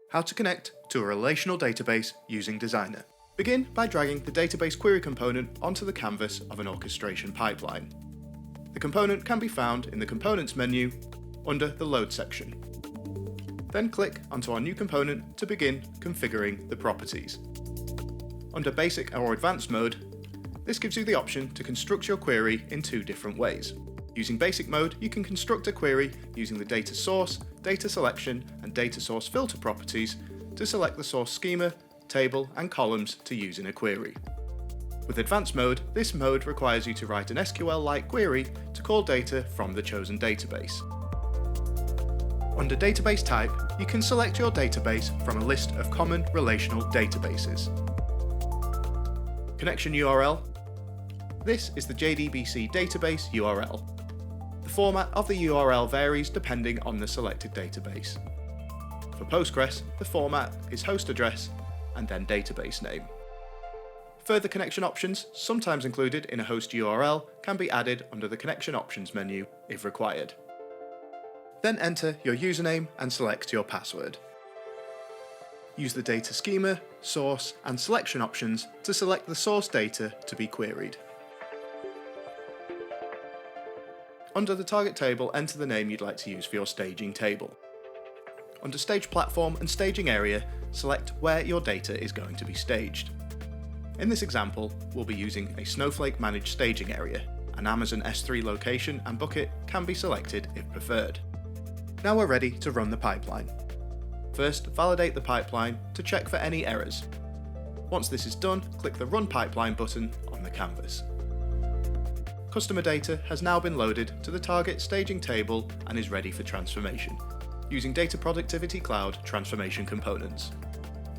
How to connect to a relational database using Designer. Begin by dragging the database query component onto the canvas of an orchestration pipeline. The component can be found in the Components menu under the Load section. Then click onto our new component to begin configuring the properties. Under Basic or Advanced mode, this gives you the option to construct your query in two different ways. Using Basic mode, you can construct a query using the data source, data selection, and data source filter properties to select the source schema, table, and columns to use in a query. With Advanced mode, this mode requires you to write an SQL-like query to call data from the chosen database. Under Database Type, you can select your database from a list of common relational databases. Connection URL. This is the JDBC database URL. The format of the URL varies depending on the selected database. For Postgres, the format is host address and then database name. Further connection options, sometimes included in a host URL, can be added under the Connection Options menu if required. Then enter your username and select your password. Use the data schema, source, and selection options to select the source data to be queried. Under the target table, enter the name you'd like to use for your staging table. Under Stage Platform and Staging Area, select where your data is going to be staged. In this example, we'll be using a Snowflake managed staging area. An Amazon S3 location and bucket can be selected if preferred. Now we're ready to run the pipeline. First, validate the pipeline to check for any errors. Once this is done, click the Run Pipeline button on the canvas. Customer data has now been loaded to the target staging table and is ready for transformation, using Data Productivity Cloud transformation components.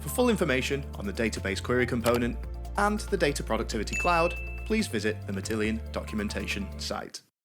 For full information on the database query component and the Data Productivity Cloud, please visit the Matillion documentation site.